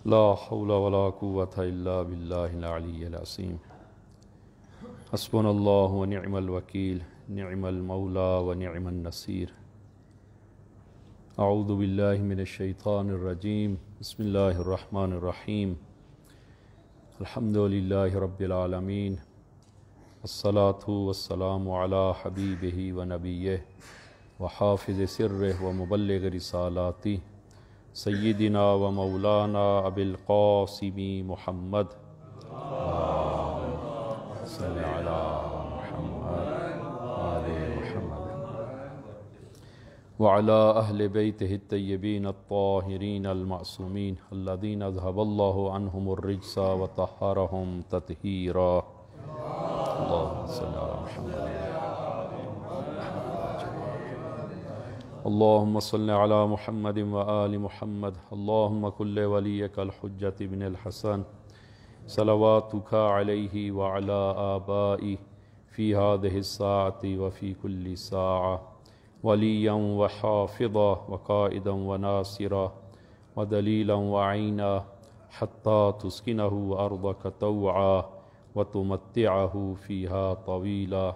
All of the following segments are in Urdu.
لا حول ولا قوة إلا بالله العلي العظيم حسبنا الله ونعم الوكيل نعم المولى ونعم النصير أعوذ بالله من الشيطان الرجيم بسم الله الرحمن الرحيم الحمد لله رب العالمين الصلاة والسلام على حبيبه ونبيه وحافظ سره ومبلغ رسالاته سيدنا ومولانا أبي القاسم محمد صل على محمد وآل محمد وعلى أهل بيته الطيبين الطاهرين المعصومين الذين أذهب الله عنهم الرجس وطهرهم تطهيرا اللهم صل على محمد اللهم صل على محمد وآل محمد اللهم كن لوليك الحجة بن الحسن صلواتك عليه وعلى آبائه في هذه الساعة وفي كل ساعة وليا وحافظا وقائدا وناصرا ودليلا وعينا حتى تسكنه أرضك طوعا وتمتعه فيها طويلا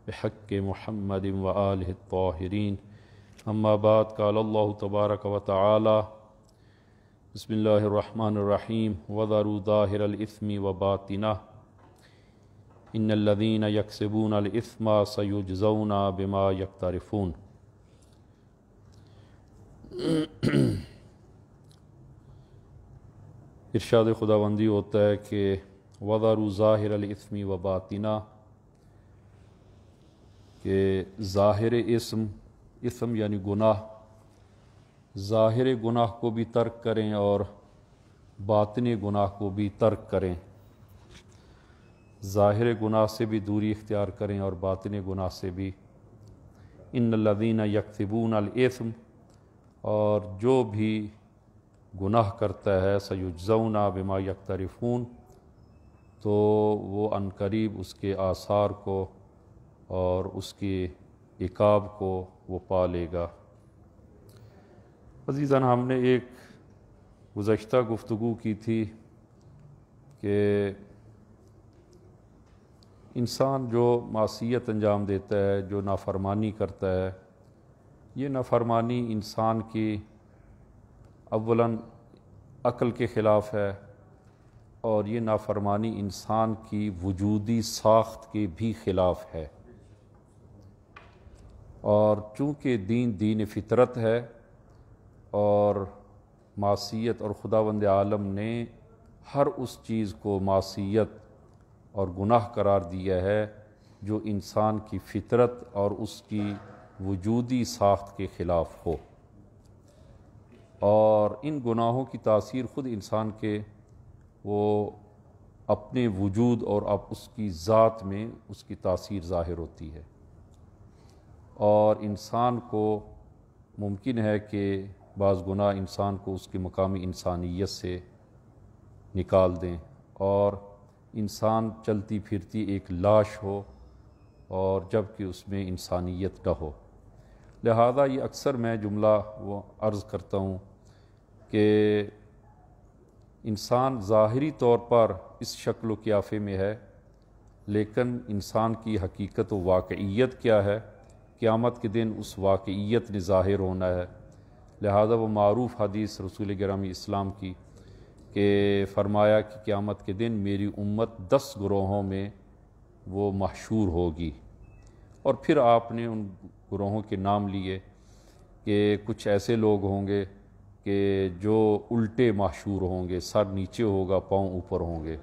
بحق محمد وآله الطاهرين أما بعد قال الله تبارك وتعالى بسم الله الرحمن الرحيم وذروا ظاهر الإثم وباطنه إن الذين يكسبون الإثم سيجزون بما يقترفون ارشاد خداوندی ہوتا ہے کہ وذروا ظاہر الإثم وباطنه کہ ظاہر اسم یعنی گناہ، ظاہر گناہ کو بھی ترک کریں اور باطن گناہ کو بھی ترک کریں، ظاہر گناہ سے بھی دوری اختیار کریں اور باطن گناہ سے بھی۔ ان الذین یکسبون الاثم، اور جو بھی گناہ کرتا ہے سیجزون بما یقترفون، تو وہ عنقریب اس کے آثار کو اور اس کے عقاب کو وہ پا لے گا۔ عزیزاً، ہم نے ایک گزشتہ گفتگو کی تھی کہ انسان جو معصیت انجام دیتا ہے، جو نافرمانی کرتا ہے، یہ نافرمانی انسان کی اولاً عقل کے خلاف ہے، اور یہ نافرمانی انسان کی وجودی ساخت کے بھی خلاف ہے۔ اور چونکہ دین فطرت ہے اور معصیت اور خداوند عالم نے ہر اس چیز کو معصیت اور گناہ قرار دیا ہے جو انسان کی فطرت اور اس کی وجودی ساخت کے خلاف ہو، اور ان گناہوں کی تاثیر خود انسان کے وہ اپنے وجود اور اب اس کی ذات میں اس کی تاثیر ظاہر ہوتی ہے، اور انسان کو ممکن ہے کہ بعض گناہ انسان کو اس کے مقامی انسانیت سے نکال دیں اور انسان چلتی پھرتی ایک لاش ہو، اور جب کہ اس میں انسانیت نہ ہو۔ لہذا یہ اکثر میں جملہ وہ عرض کرتا ہوں کہ انسان ظاہری طور پر اس شکل و قیافے میں ہے، لیکن انسان کی حقیقت و واقعیت کیا ہے؟ قیامت کے دن اس واقعیت نے ظاہر ہونا ہے۔ لہذا وہ معروف حدیث رسول گرامی اسلام کی کہ فرمایا کہ قیامت کے دن میری امت 10 گروہوں میں وہ محشور ہوگی، اور پھر آپ نے ان گروہوں کے نام لیے کہ کچھ ایسے لوگ ہوں گے کہ جو الٹے محشور ہوں گے، سر نیچے ہوگا، پاؤں اوپر ہوں گے۔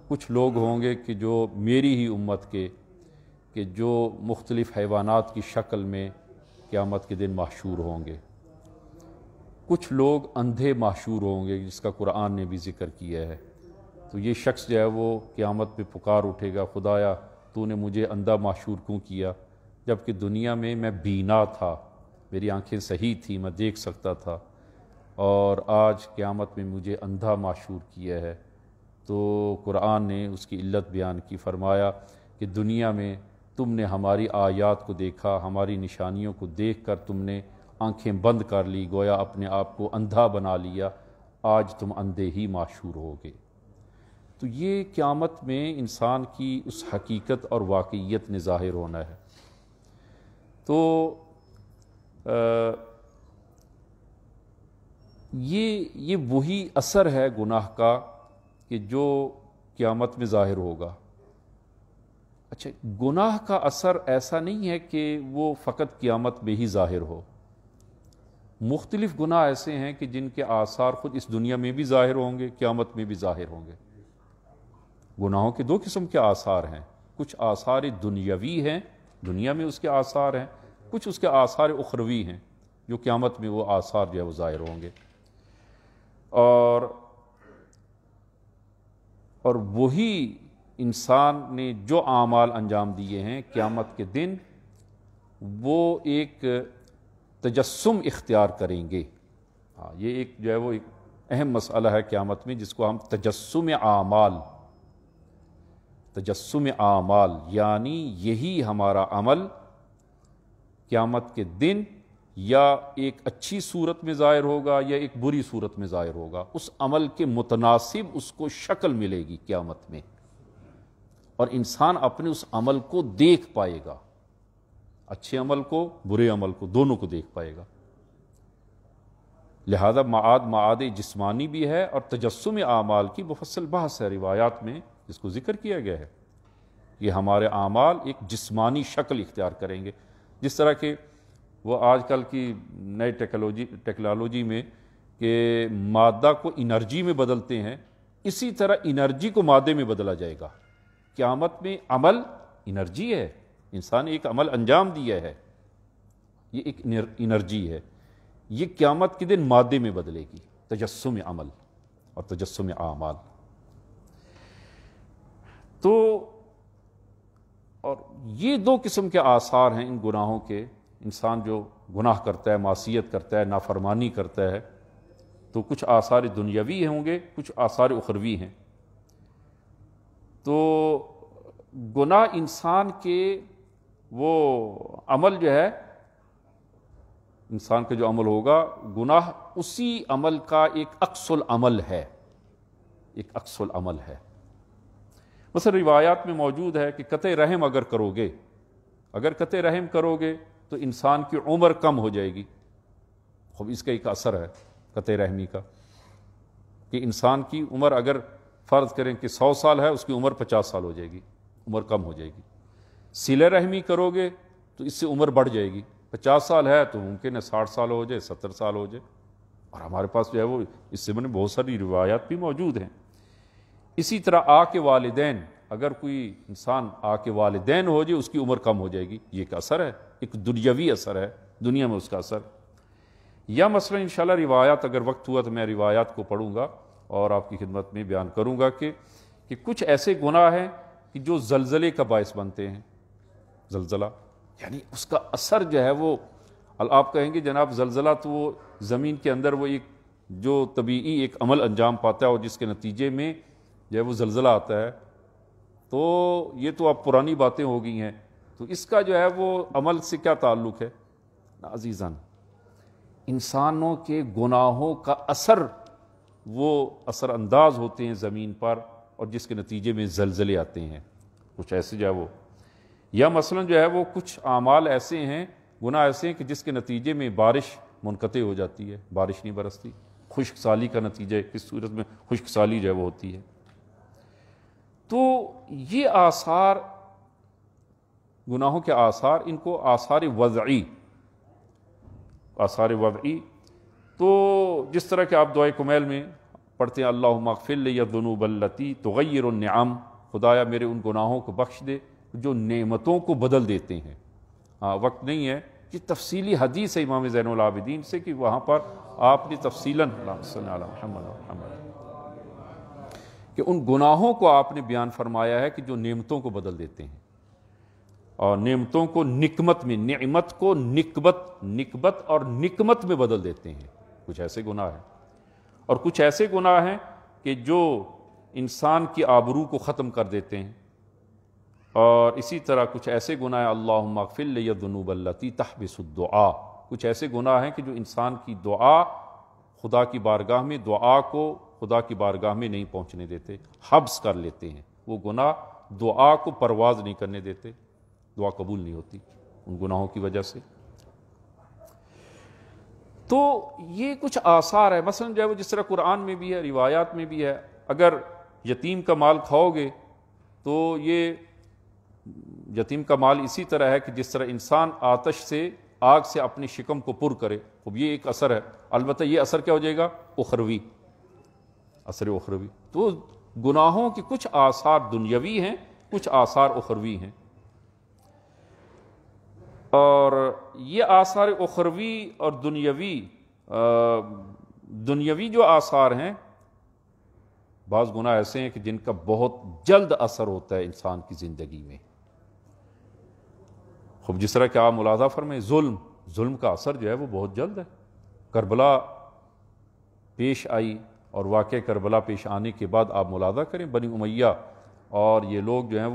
کچھ لوگ ہوں گے کہ جو میری ہی امت کے کہ جو مختلف حیوانات کی شکل میں قیامت کے دن محشور ہوں گے۔ کچھ لوگ اندھے محشور ہوں گے، جس کا قرآن نے بھی ذکر کیا ہے۔ تو یہ شخص جو ہے وہ قیامت پہ پکار اٹھے گا، خدایا تو نے مجھے اندھا محشور کیوں کیا، جبکہ دنیا میں بینا تھا، میری آنکھیں صحیح تھی، میں دیکھ سکتا تھا، اور آج قیامت میں مجھے اندھا محشور کیا ہے۔ تو قرآن نے اس کی علت بیان کی، فرمایا کہ دنیا میں تم نے ہماری آیات کو دیکھا، ہماری نشانیوں کو دیکھ کر تم نے آنکھیں بند کر لی، گویا اپنے آپ کو اندھا بنا لیا۔ آج تم اندھے ہی معشور ہوگے۔ تو یہ قیامت میں انسان کی اس حقیقت اور واقعیت نے ظاہر ہونا ہے۔ تو یہ وہی اثر ہے گناہ کا کہ جو قیامت میں ظاہر ہوگا۔ اچھا، گناہ کا اثر ایسا نہیں ہے کہ وہ فقط قیامت میں ہی ظاہر ہو۔ مختلف گناہ ایسے ہیں کہ جن کے آثار خود اس دنیا میں بھی ظاہر ہوں گے، قیامت میں بھی ظاہر ہوں گے۔ گناہوں کے دو قسم کے آثار ہیں، کچھ آثار دنیاوی ہیں، دنیا میں اس کے آثار ہیں، کچھ اس کے آثار اخروی ہیں جو قیامت میں وہ آثار جو ہے وہ ظاہر ہوں گے۔ اور وہی انسان نے جو اعمال انجام دیے ہیں قیامت کے دن وہ ایک تجسم اختیار کریں گے۔ یہ ایک جو ہے وہ ایک اہم مسئلہ ہے قیامت میں، جس کو ہم تجسم اعمال یعنی یہی ہمارا عمل قیامت کے دن یا ایک اچھی صورت میں ظاہر ہوگا یا ایک بری صورت میں ظاہر ہوگا، اس عمل کے متناسب اس کو شکل ملے گی قیامت میں، اور انسان اپنے اس عمل کو دیکھ پائے گا، اچھے عمل کو برے عمل کو دونوں کو دیکھ پائے گا۔ لہذا معاد جسمانی بھی ہے اور تجسم اعمال کی مفصل بحث ہے روایات میں جس کو ذکر کیا گیا ہے۔ یہ ہمارے اعمال ایک جسمانی شکل اختیار کریں گے، جس طرح کہ وہ آج کل کی نئی ٹیکنالوجی میں کہ مادہ کو انرجی میں بدلتے ہیں، اسی طرح انرجی کو مادے میں بدلا جائے گا۔ قیامت میں عمل انرجی ہے، انسان ایک عمل انجام دیا ہے، یہ ایک انرجی ہے، یہ قیامت کے دن مادے میں بدلے گی، تجسم عمل اور تجسم اعمال۔ تو اور یہ دو قسم کے آثار ہیں ان گناہوں کے۔ انسان جو گناہ کرتا ہے، معصیت کرتا ہے، نافرمانی کرتا ہے، تو کچھ آثار دنیاوی ہوں گے، کچھ آثار اخروی ہیں۔ تو گناہ انسان کے وہ عمل جو ہے، انسان کا جو عمل ہوگا، گناہ اسی عمل کا ایک عکس العمل ہے، ایک عکس العمل ہے۔ مثلا روایات میں موجود ہے کہ قطع رحم اگر قطع رحم کرو گے تو انسان کی عمر کم ہو جائے گی۔ خب اس کا ایک اثر ہے قطع رحمی کا، کہ انسان کی عمر اگر فرض کریں کہ 100 سال ہے، اس کی عمر 50 سال ہو جائے گی، عمر کم ہو جائے گی۔ صلہ رحمی کرو گے تو اس سے عمر بڑھ جائے گی، 50 سال ہے تو ممکن ہے 60 سال ہو جائے، 70 سال ہو جائے۔ اور ہمارے پاس جو ہے وہ اس سے میں بہت ساری روایات بھی موجود ہیں۔ اسی طرح کے والدین، اگر کوئی انسان کے والدین ہو جائے، اس کی عمر کم ہو جائے گی۔ یہ ایک اثر ہے، ایک دنیاوی اثر ہے، دنیا میں اس کا اثر۔ یا مثلا انشاءاللہ روایات، اگر وقت ہوا تو میں روایات کو پڑھوں گا اور آپ کی خدمت میں بیان کروں گا کہ کچھ ایسے گناہ ہیں کہ جو زلزلے کا باعث بنتے ہیں۔ زلزلہ یعنی اس کا اثر جو ہے وہ، آپ کہیں گے جناب زلزلہ تو وہ زمین کے اندر وہ ایک جو طبیعی ایک عمل انجام پاتا ہے اور جس کے نتیجے میں جو ہے وہ زلزلہ آتا ہے، تو یہ تو اب پرانی باتیں ہو گئی ہیں، تو اس کا جو ہے وہ عمل سے کیا تعلق ہے؟ عزیزاً، انسانوں کے گناہوں کا اثر، وہ اثر انداز ہوتے ہیں زمین پر، اور جس کے نتیجے میں زلزلے آتے ہیں، کچھ ایسے جو ہے وہ۔ یا مثلا جو ہے وہ کچھ اعمال ایسے ہیں، گناہ ایسے ہیں کہ جس کے نتیجے میں بارش منقطع ہو جاتی ہے، بارش نہیں برستی، خشک سالی کا نتیجہ کس صورت میں خشک سالی جو ہے وہ ہوتی ہے۔ تو یہ آثار، گناہوں کے آثار، ان کو آثار وضعی، تو جس طرح کہ آپ دعائے کمیل میں پڑھتے ہیں اللہم اغفر لی الذنوب التی تغیر النعم، خدایا میرے ان گناہوں کو بخش دے جو نعمتوں کو بدل دیتے ہیں۔ وقت نہیں ہے، یہ تفصیلی حدیث ہے امام زین العابدین سے کہ وہاں پر آپ نے تفصیلاً اللہم صلی علی محمد کہ ان گناہوں کو آپ نے بیان فرمایا ہے کہ جو نعمتوں کو بدل دیتے ہیں، اور نعمتوں کو نکمت میں، نعمت کو نکبت اور نکمت میں بدل دیتے ہیں۔ کچھ ایسے گناہ ہیں، اور کچھ ایسے گناہ ہیں کہ جو انسان کی آبرو کو ختم کر دیتے ہیں، اور اسی طرح کچھ ایسے گناہ ہیں اللہم اغفر لی الذنوب التی تحبس الدعاء، کچھ ایسے گناہ ہیں کہ جو انسان کی دعا خدا کی بارگاہ میں دعا کو خدا کی بارگاہ میں نہیں پہنچنے دیتے، حبس کر لیتے ہیں۔ وہ گناہ دعا کو پرواز نہیں کرنے دیتے، دعا قبول نہیں ہوتی ان گناہوں کی وجہ سے۔ تو یہ کچھ آثار ہے، مثلا جو ہے وہ جس طرح قرآن میں بھی ہے، روایات میں بھی ہے، اگر یتیم کا مال کھاؤ گے تو یہ یتیم کا مال اسی طرح ہے کہ جس طرح انسان آتش سے، آگ سے اپنی شکم کو پر کرے، اب یہ ایک اثر ہے، البتہ یہ اثر کیا ہو جائے گا؟ اخروی، اثر اخروی۔ تو گناہوں کے کچھ آثار دنیاوی ہیں، کچھ آثار اخروی ہیں، اور یہ آثار اخروی اور دنیاوی جو آثار ہیں، بعض گناہ ایسے ہیں کہ جن کا بہت جلد اثر ہوتا ہے انسان کی زندگی میں۔ خوب جس طرح کہ آپ ملاحظہ فرمائیں، ظلم کا اثر جو ہے وہ بہت جلد ہے۔ کربلا پیش آئی، اور واقعہ کربلا پیش آنے کے بعد آپ ملاحظہ کریں بنی امیہ اور یہ لوگ جو ہیں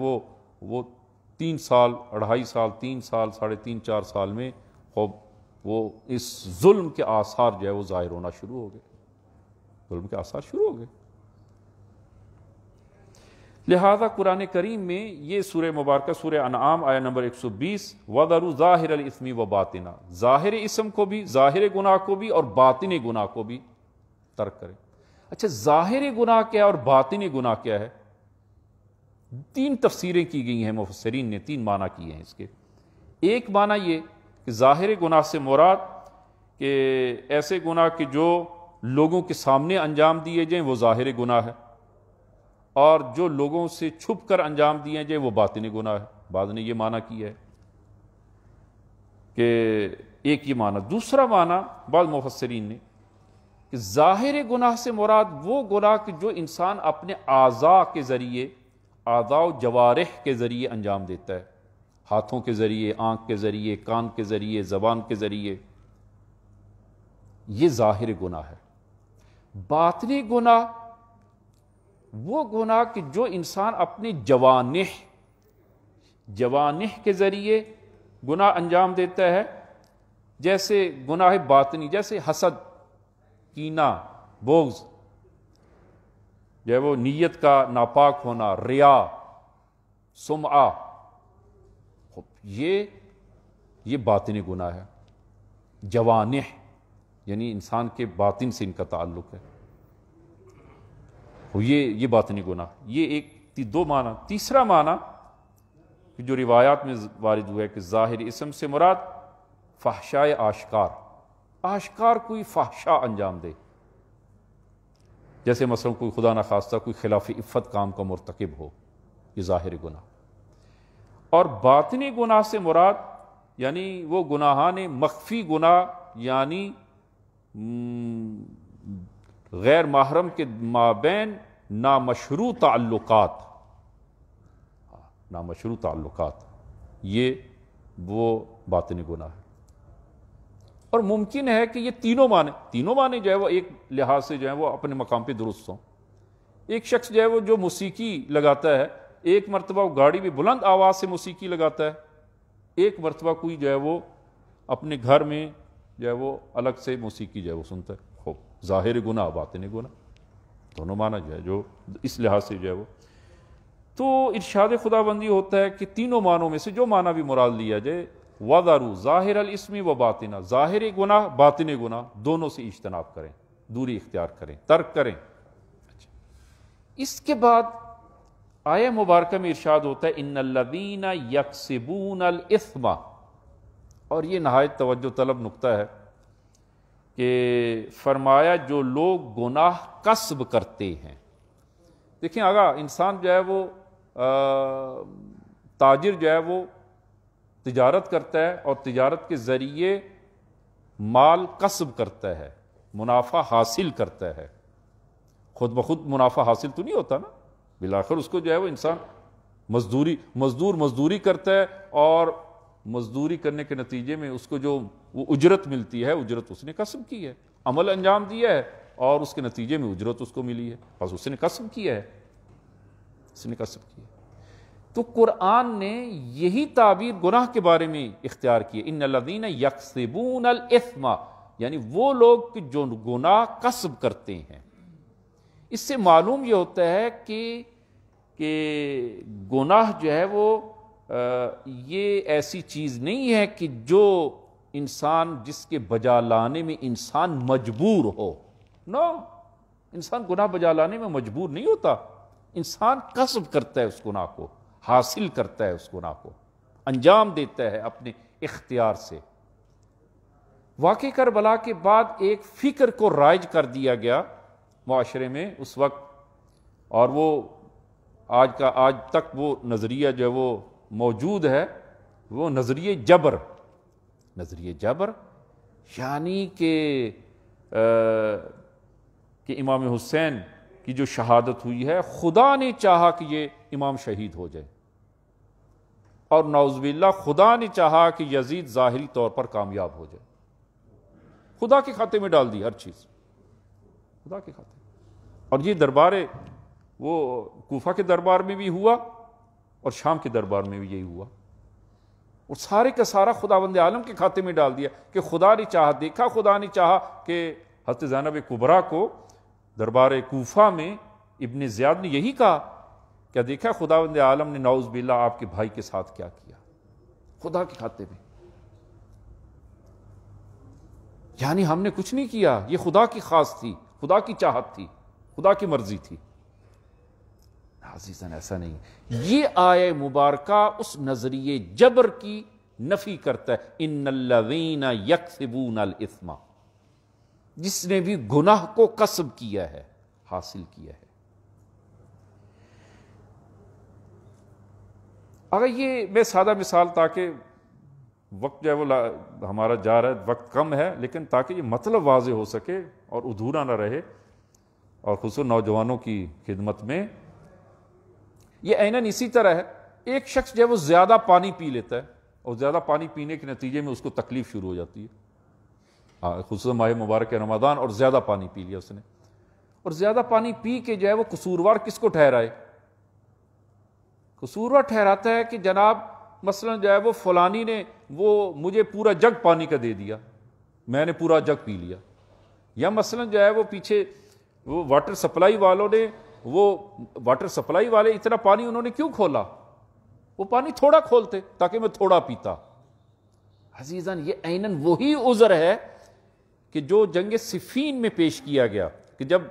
وہ 3 سال، 2.5 سال، 3 سال، 3.5 4 سال میں خوب وہ اس ظلم کے آثار جو ہے وہ ظاہر ہونا شروع ہو گئے، ظلم کے آثار شروع ہو گئے۔ لہذا قرآن کریم میں یہ سورہ مبارکہ سورہ انعام آیہ نمبر 120، وَذَرُوا ظَاهِرَ الْإِثْمِ وَبَاطِنَهُ، ظاہر اسم کو بھی، ظاہر گناہ کو بھی اور باطن گناہ کو بھی ترک کریں۔ اچھا، ظاہر گناہ کیا ہے اور باطن گناہ کیا ہے؟ 3 تفسیریں کی گئی ہیں، مفسرین نے 3 معنی کیے ہیں اس کے۔ ایک معنی یہ کہ ظاہر گناہ سے مراد کہ ایسے گناہ کہ جو لوگوں کے سامنے انجام دیے جائیں وہ ظاہر گناہ ہے، اور جو لوگوں سے چھپ کر انجام دیے جائیں وہ باطن گناہ ہے۔ بعض نے یہ معنی کیا ہے کہ ایک یہ معنی۔ دوسرا معنی بعض مفسرین نے کہ ظاہر گناہ سے مراد وہ گناہ کہ جو انسان اپنے اعضاء کے ذریعے، اعضاء و جوارح کے ذریعے انجام دیتا ہے، ہاتھوں کے ذریعے، آنکھ کے ذریعے، کان کے ذریعے، زبان کے ذریعے، یہ ظاہر گناہ ہے۔ باطنی گناہ وہ گناہ کہ جو انسان اپنے جوانح کے ذریعے گناہ انجام دیتا ہے، جیسے گناہ باطنی، جیسے حسد، کینہ، بغض، جو ہے وہ نیت کا ناپاک ہونا، ریا، سمعہ، یہ باطنی گناہ ہے۔ جوانح یعنی انسان کے باطن سے ان کا تعلق ہے، یہ باطنی گناہ۔ یہ ایک 2 معنی۔ تیسرا معنی کہ جو روایات میں وارد ہوا ہے کہ ظاہر اسم سے مراد فحشائے آشکار کوئی فحشا انجام دے، جیسے مثلا کوئی خدا نخواستہ کوئی خلاف عفت کام کا مرتکب ہو، یہ ظاہر گناہ۔ اور باطنی گناہ سے مراد یعنی وہ گناہان مخفی گناہ، یعنی غیر محرم کے مابین نامشروع تعلقات، یہ وہ باطنی گناہ ہے۔ اور ممکن ہے کہ یہ تینوں معنی جو ہے وہ ایک لحاظ سے جو ہے وہ اپنے مقام پہ درست ہوں۔ ایک شخص جو ہے وہ جو موسیقی لگاتا ہے، ایک مرتبہ وہ گاڑی میں بلند آواز سے موسیقی لگاتا ہے، ایک مرتبہ کوئی جو ہے وہ اپنے گھر میں جو ہے وہ الگ سے موسیقی جو ہے وہ سنتا ہے، خوب ظاہر گناہ باطن گناہ، دونوں معنی جو ہے جو اس لحاظ سے جو ہے وہ۔ تو ارشاد خداوندی ہوتا ہے کہ تینوں معنوں میں سے جو معنی بھی مراد لیا جائے، وَذَرُوا ظَاهِرَ الْإِثْمِ وَبَاطِنَهُ، ظاہر گناہ باطن گناہ دونوں سے اجتناب کریں، دوری اختیار کریں، ترک کریں۔ اس کے بعد آیہ مبارکہ میں ارشاد ہوتا ہے إِنَّ الَّذِينَ يَكْسِبُونَ الْإِثْمَ، اور یہ نہایت توجہ طلب نقطہ ہے کہ فرمایا جو لوگ گناہ کسب کرتے ہیں۔ دیکھیں اگر انسان جو ہے وہ تاجر جو ہے وہ تجارت کرتا ہے اور تجارت کے ذریعے مال کسب کرتا ہے، منافع حاصل کرتا ہے، خود بخود منافع حاصل تو نہیں ہوتا نا، بالآخر اس کو جو ہے وہ انسان مزدوری کرتا ہے، اور مزدوری کرنے کے نتیجے میں اس کو جو وہ اجرت ملتی ہے، اجرت اس نے کسب کی ہے، عمل انجام دیا ہے اور اس کے نتیجے میں اجرت اس کو ملی ہے، بس اس نے کسب کیا ہے، تو قرآن نے یہی تعبیر گناہ کے بارے میں اختیار کی، ان الذین یکسبون الاثم، یعنی وہ لوگ جو گناہ کسب کرتے ہیں۔ اس سے معلوم یہ ہوتا ہے کہ گناہ جو ہے وہ یہ ایسی چیز نہیں ہے کہ جو انسان جس کے بجا لانے میں انسان مجبور ہو۔ نو، انسان گناہ بجا لانے میں مجبور نہیں ہوتا، انسان کسب کرتا ہے اس گناہ کو، حاصل کرتا ہے اس گناہ کو، انجام دیتا ہے اپنے اختیار سے۔ واقعہ کربلا کے بعد ایک فکر کو رائج کر دیا گیا معاشرے میں اس وقت، اور وہ آج تک وہ نظریہ جو ہے وہ موجود ہے، وہ نظریہ جبر یعنی کہ امام حسین کی جو شہادت ہوئی ہے، خدا نے چاہا کہ یہ امام شہید ہو جائے، اور نعوذ باللہ خدا نے چاہا کہ یزید ظاہری طور پر کامیاب ہو جائے۔ خدا کے کھاتے میں ڈال دی ہر چیز، خدا کے کھاتے میں۔ اور یہ دربار وہ کوفہ کے دربار میں بھی ہوا اور شام کے دربار میں بھی یہی ہوا، اور سارے کا سارا خداوند عالم کے کھاتے میں ڈال دیا کہ خدا نے چاہا، دیکھا خدا نے چاہا کہ حضرت زینب کبریٰ کو دربار کوفہ میں ابن زیاد نے یہی کہا، کیا دیکھا خداوند عالم نے نعوذ باللہ آپ کے بھائی کے ساتھ کیا کیا، خدا کے کھاتے میں۔ یعنی ہم نے کچھ نہیں کیا، یہ خدا کی خواست تھی، خدا کی چاہت تھی، خدا کی مرضی تھی۔ عزیزاً ایسا نہیں، یہ آیہ مبارکہ اس نظریے جبر کی نفی کرتا ہے۔ ان الذین یکسبون الاثم، جس نے بھی گناہ کو کسب کیا ہے، حاصل کیا ہے۔ اگر یہ میں سادہ مثال، تاکہ وقت جو ہے وہ ہمارا جا رہا ہے، وقت کم ہے، لیکن تاکہ یہ مطلب واضح ہو سکے اور ادھورا نہ رہے، اور خصوصاً نوجوانوں کی خدمت میں، یہ عیناً اسی طرح ہے۔ ایک شخص جو ہے وہ زیادہ پانی پی لیتا ہے، اور زیادہ پانی پینے کے نتیجے میں اس کو تکلیف شروع ہو جاتی ہے، خصوصاً ماہ مبارک رمضان، اور زیادہ پانی پی لیا اس نے، اور زیادہ پانی پی کے جو ہے وہ قصوروار کس کو ٹھہرائے؟ قصوروار ٹھہراتا ہے کہ جناب مثلا جو ہے وہ فلانی نے وہ مجھے پورا جگ پانی کا دے دیا، میں نے پورا جگ پی لیا، یا مثلا جو ہے وہ پیچھے وہ واٹر سپلائی والوں نے، وہ واٹر سپلائی والے اتنا پانی انہوں نے کیوں کھولا؟ وہ پانی تھوڑا کھولتے تاکہ میں تھوڑا پیتا۔ عزیزان یہ عیناً وہی عذر ہے کہ جو جنگ صفین میں پیش کیا گیا، کہ جب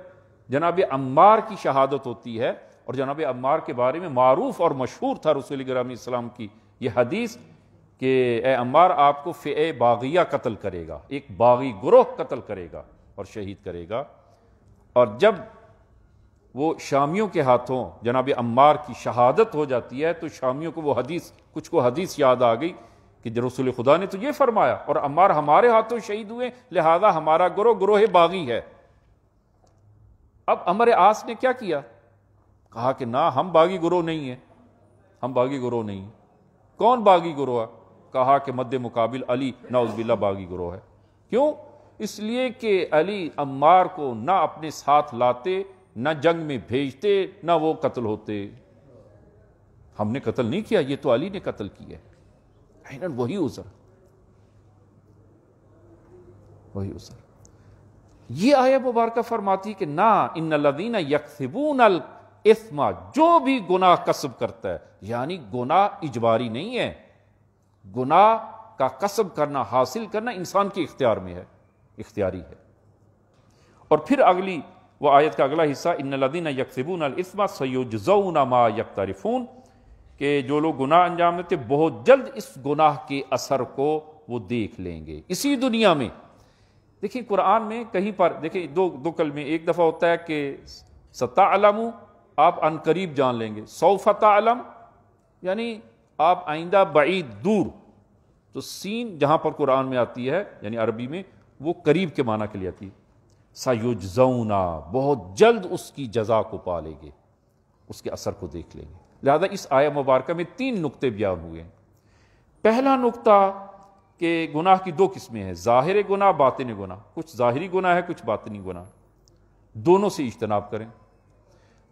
جناب عمار کی شہادت ہوتی ہے، اور جناب عمار کے بارے میں معروف اور مشہور تھا رسول گرامی اسلام کی یہ حدیث کہ اے عمار آپ کو فئے باغیہ قتل کرے گا، ایک باغی گروہ قتل کرے گا اور شہید کرے گا۔ اور جب وہ شامیوں کے ہاتھوں جناب عمار کی شہادت ہو جاتی ہے تو شامیوں کو وہ حدیث، کچھ کو حدیث یاد آ گئی کہ رسول خدا نے تو یہ فرمایا، اور عمار ہمارے ہاتھوں شہید ہوئے لہذا ہمارا گروہ باغی ہے۔ اب عمرو عاص نے کیا کیا؟ کہا کہ نہ، ہم باغی گروہ نہیں ہیں، ہم باغی گروہ نہیں ہیں۔ کون باغی گروہ ہے؟ کہا کہ مد مقابل علی نعوذ باللہ باغی گروہ ہے۔ کیوں؟ اس لیے کہ علی عمار کو نہ اپنے ساتھ لاتے، نہ جنگ میں بھیجتے، نہ وہ قتل ہوتے۔ ہم نے قتل نہیں کیا، یہ تو علی نے قتل کیا ہے۔ وہی عذر، وہی عذر۔ یہ آیہ مبارکہ فرماتی کہ نہ، ان الذین یکسبون الاثم، جو بھی گناہ کسب کرتا ہے، یعنی گناہ اجباری نہیں ہے، گناہ کا کسب کرنا، حاصل کرنا انسان کے اختیار میں ہے، اختیاری ہے۔ اور پھر اگلی وہ آیت کا اگلا حصہ، ان الذین یکسبون الاثم سیجزون ما یقترفون، کہ جو لوگ گناہ انجام دیتے بہت جلد اس گناہ کے اثر کو وہ دیکھ لیں گے اسی دنیا میں۔ دیکھیں قرآن میں کہیں پر دیکھیں دو کلمے، ایک دفعہ ہوتا ہے کہ ستعلم، آپ ان قریب جان لیں گے، سوف تعلم یعنی آپ آئندہ بعید دور، تو سین جہاں پر قرآن میں آتی ہے یعنی عربی میں وہ قریب کے معنی کے لیے آتی ہے۔ سیجزون، بہت جلد اس کی جزا کو پالیں گے، اس کے اثر کو دیکھ لیں گے۔ لہذا اس آیہ مبارکہ میں 3 نقطے بیان ہوئے ہیں۔ پہلا نقطہ کہ گناہ کی 2 قسمیں ہیں، ظاہر گناہ، باطن گناہ، کچھ ظاہری گناہ ہے، کچھ باطنی گناہ، دونوں سے اجتناب کریں۔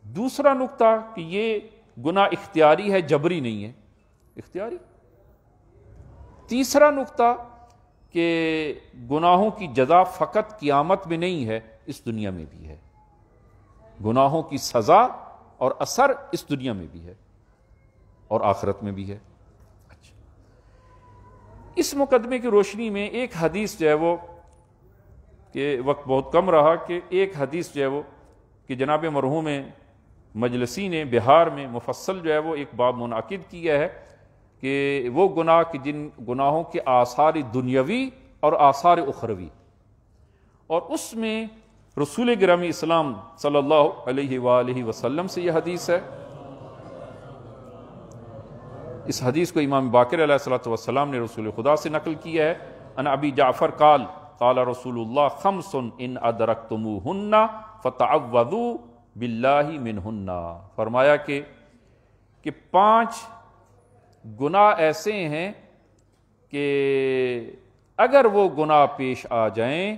دوسرا نقطہ کہ یہ گناہ اختیاری ہے، جبری نہیں ہے، اختیاری۔ تیسرا نقطہ کہ گناہوں کی جزا فقط قیامت میں نہیں ہے، اس دنیا میں بھی ہے، گناہوں کی سزا اور اثر اس دنیا میں بھی ہے اور آخرت میں بھی ہے۔ اچھا، اس مقدمے کی روشنی میں ایک حدیث جو ہے وہ، کہ وقت بہت کم رہا، کہ ایک حدیث جو ہے وہ کہ جناب مرحوم مجلسی نے بہار میں مفصل جو ہے وہ ایک باب منعقد کیا ہے کہ وہ گناہ کہ جن گناہوں کے آثار دنیاوی اور آثار اخروی، اور اس میں رسول گرامی اسلام صلی اللہ علیہ وآلہ وسلم سے یہ حدیث ہے۔ اس حدیث کو امام باقر علیہ الصلوۃ والسلام نے رسول خدا سے نقل کیا ہے۔ ان ابی جعفر قال قال رسول اللہ خمس ان ادرکتموہن فتعوذوا باللہ منہن، فرمایا کہ 5 گناہ ایسے ہیں کہ اگر وہ گناہ پیش آ جائیں،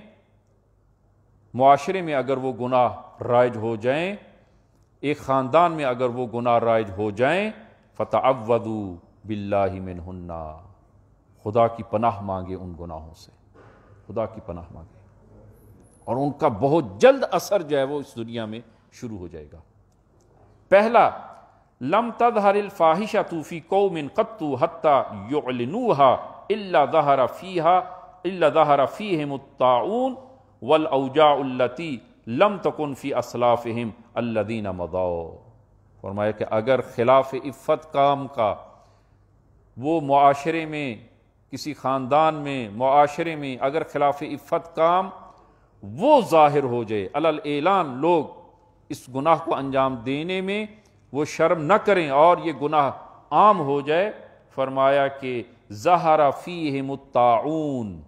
معاشرے میں اگر وہ گناہ رائج ہو جائیں، ایک خاندان میں اگر وہ گناہ رائج ہو جائیں، فتعوذوا باللہ منہن، خدا کی پناہ مانگے ان گناہوں سے، خدا کی پناہ مانگے، اور ان کا بہت جلد اثر جو ہے وہ اس دنیا میں شروع ہو جائے گا۔ پہلا، لم تظہر الفاحشۃ فی قوم قط حتی یعلنوها الا ظہر فیہم الطاعون والاوجاع التي لم تکن فی اسلافہم الذین مضوا، فرمایا کہ اگر خلاف عفت کام کا وہ معاشرے میں، کسی خاندان میں، معاشرے میں اگر خلاف عفت کام وہ ظاہر ہو جائے، علل اعلان لوگ اس گناہ کو انجام دینے میں وہ شرم نہ کریں اور یہ گناہ عام ہو جائے، فرمایا کہ ظہر فیہم الطاعون،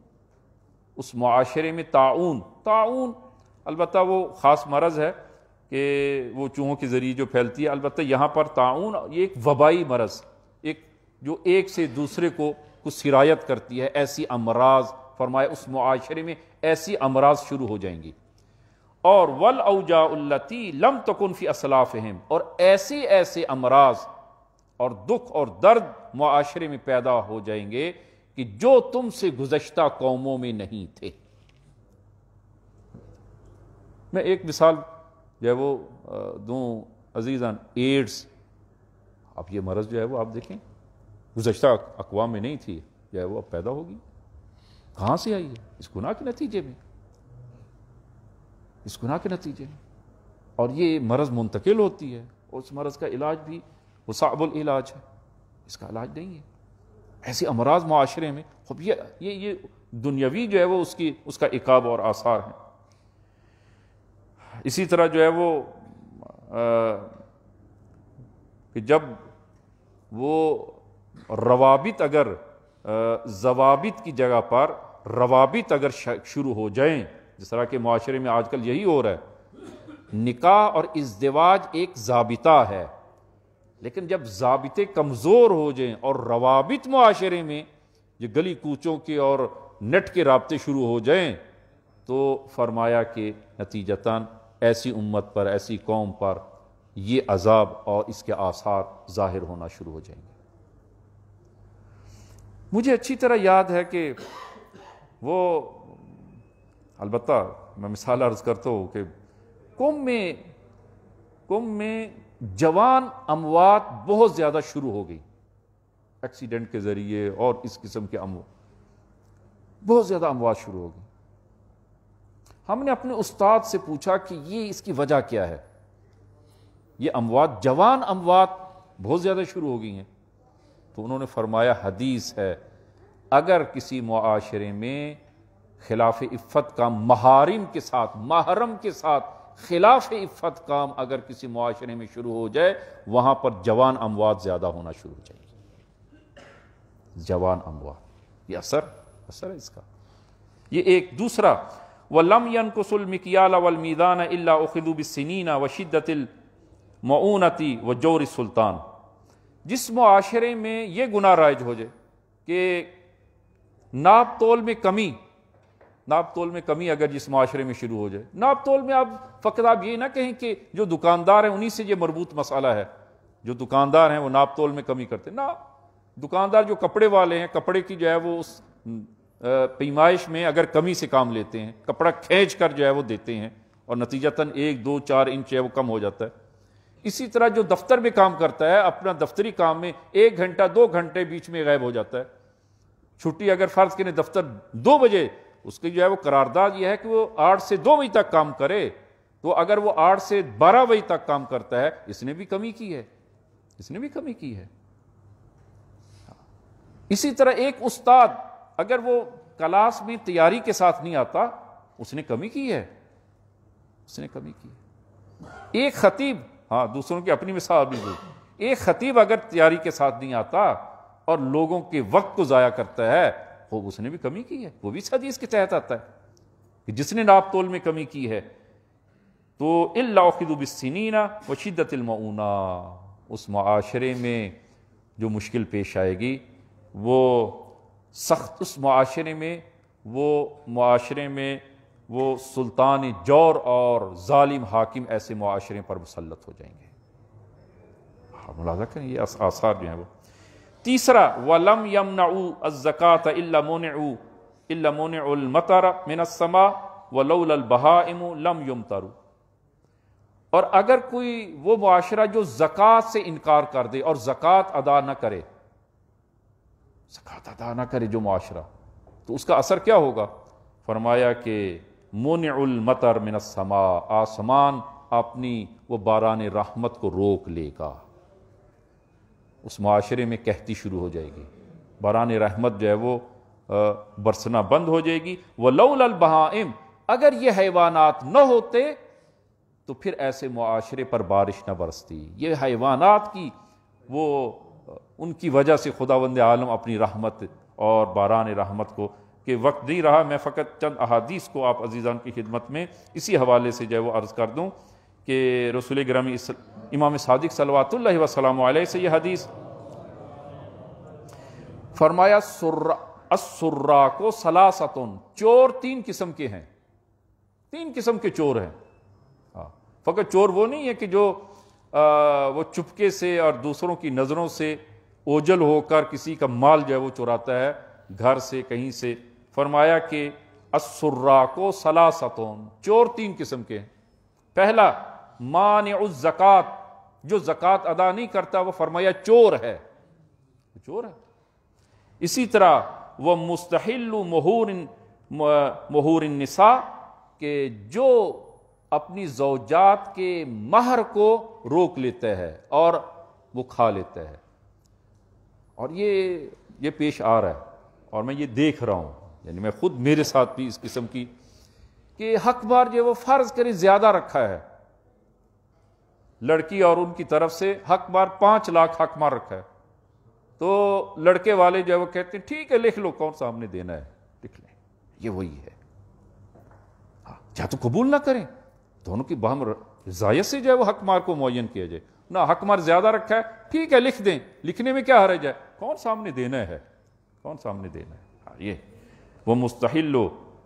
اس معاشرے میں طاعون البتہ وہ خاص مرض ہے کہ وہ چوہوں کے ذریعے جو پھیلتی ہے، البتہ یہاں پر طاعون یہ ایک وبائی مرض، جو ایک سے دوسرے کو سرایت کرتی ہے، ایسی امراض، فرمایا اس معاشرے میں ایسی امراض شروع ہو جائیں گی، اور والاوجاع التی لم تکن فی اسلافہم، اور ایسے امراض اور دکھ اور درد معاشرے میں پیدا ہو جائیں گے کہ جو تم سے گزشتہ قوموں میں نہیں تھے۔ میں ایک مثال جو ہے وہ دوں عزیزان، ایڈز، اب یہ مرض جو ہے وہ آپ دیکھیں گزشتہ اقوام میں نہیں تھی، جو ہے وہ اب پیدا ہوگی، کہاں سے آئی ہے؟ اس گناہ کے نتیجے میں، اس گناہ کے نتیجے میں، اور یہ مرض منتقل ہوتی ہے، اور اس مرض کا علاج بھی وہ صعب العلاج ہے، اس کا علاج نہیں ہے۔ ایسے امراض معاشرے میں، خب یہ دنیاوی جو ہے وہ اس کا عقاب اور آثار ہیں۔ اسی طرح جو ہے وہ کہ جب وہ روابط اگر ضوابط کی جگہ پر روابط اگر شروع ہو جائیں، جس طرح کے معاشرے میں آج کل یہی ہو رہا ہے، نکاح اور ازدواج ایک ضابطہ ہے، لیکن جب ضابطے کمزور ہو جائیں اور روابط معاشرے میں یہ گلی کوچوں کے اور نیٹ کے رابطے شروع ہو جائیں، تو فرمایا کہ نتیجتاً ایسی امت پر، ایسی قوم پر یہ عذاب اور اس کے آثار ظاہر ہونا شروع ہو جائیں گے۔ مجھے اچھی طرح یاد ہے کہ وہ، البتہ میں مثال عرض کرتا ہوں کہ قوم میں جوان اموات بہت زیادہ شروع ہو گئی، ایکسیڈنٹ کے ذریعے اور اس قسم کے بہت زیادہ اموات شروع ہو گئی۔ ہم نے اپنے استاد سے پوچھا کہ یہ اس کی وجہ کیا ہے، یہ اموات، جوان اموات بہت زیادہ شروع ہو گئی ہیں، تو انہوں نے فرمایا حدیث ہے، اگر کسی معاشرے میں خلاف عفت کام محارم کے ساتھ خلاف عفت کام اگر کسی معاشرے میں شروع ہو جائے، وہاں پر جوان اموات زیادہ ہونا شروع ہو جائیں گے، جوان اموات، یہ اثر ہے اس کا۔ یہ ایک دوسرا، وَلَمْ يَنْقُصُ الْمِكْيَالَ وَالْمِيزَانَ إِلَّا أُخِذُوا بِالسِّنِينَ وَشِدَّةِ الْمَعُونَةِ وَجَوْرِ السُّلْطَانِ، جس معاشرے میں یہ گناہ رائج ہو جائے کہ ناپ تول میں کمی اگر جس معاشرے میں شروع ہو جائے، ناپ تول میں فقط آپ یہ نہ کہیں کہ جو دکاندار ہیں انہی سے یہ مربوط مسئلہ ہے، جو دکاندار ہیں وہ ناپ تول میں کمی کرتے، نہ، دکاندار جو کپڑے والے ہیں، کپڑے کی جو ہے وہ اس پیمائش میں اگر کمی سے کام لیتے ہیں، کپڑا کھینچ کر جو ہے وہ دیتے ہیں اور نتیجتاً 1 2 4 انچ ہے وہ کم ہو جاتا ہے۔ اسی طرح جو دفتر میں کام کرتا ہے اپنا دفتری کام میں 1 گھنٹہ 2 گھنٹے بیچ میں غائب ہو جاتا ہے، چھٹی اگر فرض کریں دفتر 2 بجے، اس کی جو ہے وہ قرارداد یہ ہے کہ وہ 8 سے 2 بجے تک کام کرے، تو اگر وہ 8 سے 12 بجے تک کام کرتا ہے اس نے بھی کمی کی ہے، اس نے بھی کمی کی ہے۔ اسی طرح ایک استاد اگر وہ کلاس میں تیاری کے ساتھ نہیں آتا اس نے کمی کی ہے، اس نے کمی کی ہے۔ ایک خطیب، ہاں دوسروں کی اپنی مثال بھی دو، ایک خطیب اگر تیاری کے ساتھ نہیں آتا اور لوگوں کے وقت کو ضائع کرتا ہے وہ اس نے بھی کمی کی ہے، وہ بھی اس حدیث کے تحت آتا ہے کہ جس نے ناپ تول میں کمی کی ہے تو الا اخذوا بالسنین وشدۃ المؤونہ، اس معاشرے میں جو مشکل پیش آئے گی وہ سخت، اس معاشرے میں وہ سلطان جور اور ظالم حاکم ایسے معاشرے پر مسلط ہو جائیں گے۔ ملاحظہ کریں یہ آثار جو ہیں وہ۔ تیسرا وَلَمْ يَمْنَعُوا الزَّكَاةَ إِلَّا مُنِعُ الْمَطَرَ مِنَ السَّمَاءِ وَلَوْلَا الْبَهَائِمُ لَمْ يُمْطَرُوا، اور اگر کوئی وہ معاشرہ جو زکوٰۃ سے انکار کر دے اور زکوٰۃ ادا نہ کرے، زکوٰۃ ادا نہ کرے جو معاشرہ، تو اس کا اثر کیا ہوگا؟ فرمایا کہ مُنِعُ الْمَطَرَ مِنَ السَّمَاءِ، آسمان اپنی وہ باران رحمت کو روک لے گا، اس معاشرے میں قحطی شروع ہو جائے گی، باران رحمت جو ہے وہ برسنا بند ہو جائے گی۔ وَلَوْلَا الْبَهَائِمُ، اگر یہ حیوانات نہ ہوتے تو پھر ایسے معاشرے پر بارش نہ برستی۔ یہ حیوانات کی وہ ان کی وجہ سے خداوند عالم اپنی رحمت اور باران رحمت کو، کہ وقت نہیں رہا، میں فقط چند احادیث کو آپ عزیزان کی خدمت میں اسی حوالے سے جو ہے وہ عرض کر دوں کہ رسول گرامی امام صادق صلوات اللہ وسلم علیہ سے یہ حدیث فرمایا السراق ثلاثۃ، چور 3 قسم کے ہیں، 3 قسم کے چور ہیں۔ فقط چور وہ نہیں ہے کہ جو وہ چپکے سے اور دوسروں کی نظروں سے اوجل ہو کر کسی کا مال جو ہے وہ چراتا ہے گھر سے کہیں سے، فرمایا کہ السراق ثلاثۃ، چور 3 قسم کے ہیں۔ پہلا مانع الزکوٰۃ، جو زکوٰۃ ادا نہیں کرتا وہ فرمایا چور ہے، چور ہے۔ اسی طرح وہ مستحل مہور النساء، کہ جو اپنی زوجات کے مہر کو روک لیتا ہے اور وہ کھا لیتا ہے، اور یہ پیش آ رہا ہے اور میں یہ دیکھ رہا ہوں، یعنی میں خود میرے ساتھ بھی اس قسم کی، کہ حق بار جو وہ فرض کرے زیادہ رکھا ہے لڑکی اور ان کی طرف سے، حق بار 5 لاکھ حق مار رکھا ہے، تو لڑکے والے جو ہے وہ کہتے ہیں ٹھیک ہے لکھ لو، کون سا ہم نے دینا ہے لکھ لیں، یہ وہی ہے۔ یا تو قبول نہ کریں، دونوں کی باہم رضایت سے جو ہے وہ حق مار کو معین کیا جائے، نہ حق مار زیادہ رکھا ہے ٹھیک ہے لکھ دیں، لکھنے میں کیا حرج ہے، کون سامنے دینا ہے، کون سامنے دینا ہے۔ یہ وہ مستحل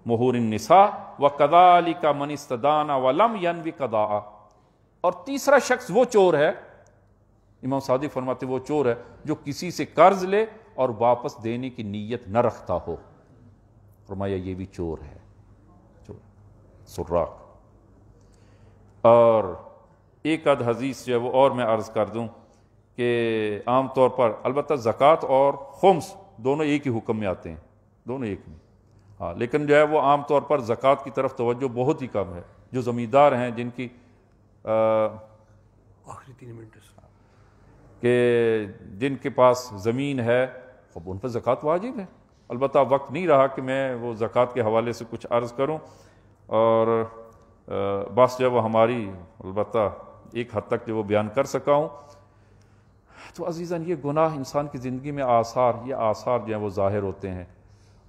مہور النساء وَكَذَلِكَ مَنِ اسْتَدَانَ وَلَمْ يَنْوِ قَضَاءَ، اور تیسرا شخص وہ چور ہے، امام صادق فرماتے وہ چور ہے جو کسی سے قرض لے اور واپس دینے کی نیت نہ رکھتا ہو، فرمایا یہ بھی چور ہے، چور سراق۔ اور ایک آدھ حدیث جو ہے وہ اور میں عرض کر دوں کہ عام طور پر البتہ زکوٰۃ اور خمس دونوں ایک ہی حکم میں آتے ہیں، دونوں ایک میں، ہاں لیکن جو ہے وہ عام طور پر زکوٰۃ کی طرف توجہ بہت ہی کم ہے۔ جو زمیندار ہیں جن کی آخری 3 منٹ کہ جن کے پاس زمین ہے اب ان پر زکوٰۃ واجب ہے، البتہ وقت نہیں رہا کہ میں وہ زکوٰۃ کے حوالے سے کچھ عرض کروں، اور بس جو وہ ہماری البتہ ایک حد تک جو وہ بیان کر سکا ہوں۔ تو عزیزاً یہ گناہ انسان کی زندگی میں یہ آثار جو ہیں وہ ظاہر ہوتے ہیں،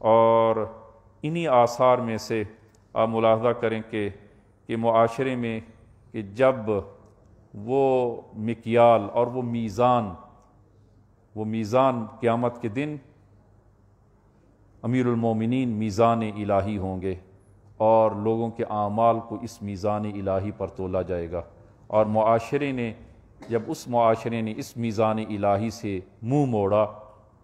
اور انہی آثار میں سے آپ ملاحظہ کریں کہ معاشرے میں کہ جب وہ مکیال اور وہ میزان قیامت کے دن امیر المومنین میزان الہی ہوں گے اور لوگوں کے اعمال کو اس میزان الہی پر تولا جائے گا، اور جب اس معاشرے نے اس میزان الہی سے منہ موڑا،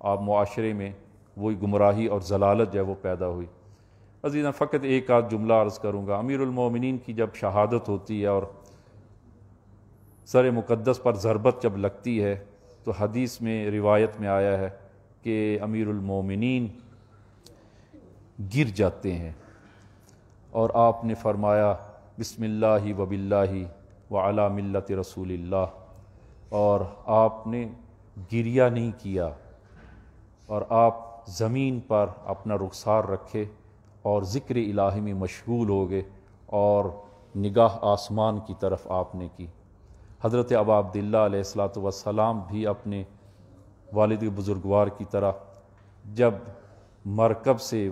آپ معاشرے میں وہی گمراہی اور ضلالت جو ہے وہ پیدا ہوئی۔ عزیزاں فقط ایک آدھ جملہ عرض کروں گا۔ امیر المومنین کی جب شہادت ہوتی ہے اور سر مقدس پر ضربت جب لگتی ہے تو حدیث میں روایت میں آیا ہے کہ امیر المومنین گر جاتے ہیں، اور آپ نے فرمایا بسم اللہ و باللہ وعلی ملت رسول اللہ، اور آپ نے گریہ نہیں کیا، اور آپ زمین پر اپنا رخسار رکھے اور ذکر الہی میں مشغول ہو گئے، اور نگاہ آسمان کی طرف آپ نے کی۔ حضرت ابا عبداللہ علیہ السلام بھی اپنے والد بزرگوار کی طرح جب مرکب سے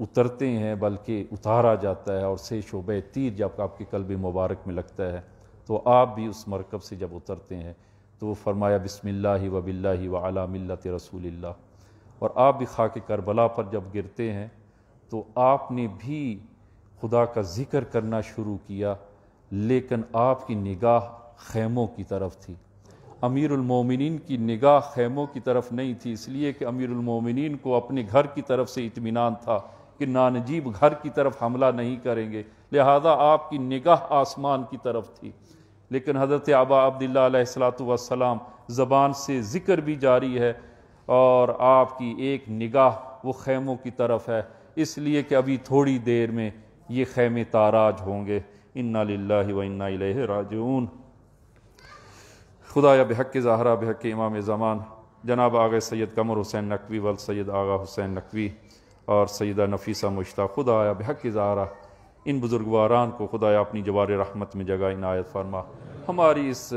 اترتے ہیں، بلکہ اتارا جاتا ہے اور سے شعبہ تیر جب آپ کے قلب مبارک میں لگتا ہے، تو آپ بھی اس مرکب سے جب اترتے ہیں تو وہ فرمایا بسم اللہ و باللہ وعلی ملت رسول اللہ، اور آپ بھی خاک کربلا پر جب گرتے ہیں تو آپ نے بھی خدا کا ذکر کرنا شروع کیا، لیکن آپ کی نگاہ خیموں کی طرف تھی۔ امیر المومنین کی نگاہ خیموں کی طرف نہیں تھی، اس لیے کہ امیر المومنین کو اپنے گھر کی طرف سے اطمینان تھا کہ نانجیب گھر کی طرف حملہ نہیں کریں گے، لہذا آپ کی نگاہ آسمان کی طرف تھی۔ لیکن حضرت ابا عبداللہ علیہ السلام زبان سے ذکر بھی جاری ہے، اور آپ کی ایک نگاہ وہ خیموں کی طرف ہے، اس لیے کہ ابھی تھوڑی دیر میں یہ خیمے تاراج ہوں گے۔ انا للہ و انا الیہ راجعون۔ خدایا بحق زہرا، بحق امام زمان جناب آغا سید قمر حسین نقوی وال سید آغا حسین نقوی اور سیدہ نفیسہ مشتاق، خدایا بحق زہرا ان بزرگواران کو خدایا اپنی جوار رحمت میں جگہ عنایت فرما۔ ہماری اس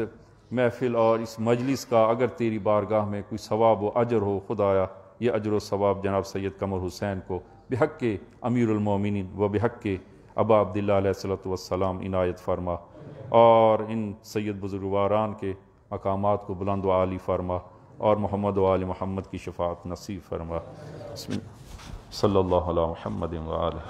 محفل اور اس مجلس کا اگر تیری بارگاہ میں کوئی ثواب و اجر ہو، خدایا یہ اجر و ثواب جناب سید قمر حسین کو بحق امیر المومنین و بحق ابا عبداللہ علیہ السلام عنایت فرما، اور ان سید بزرگواران کے مقامات کو بلند و عالی فرما، اور محمد و آل محمد کی شفاعت نصیب فرما۔ بسم اللہ صلی اللہ علیہ محمد و آلہ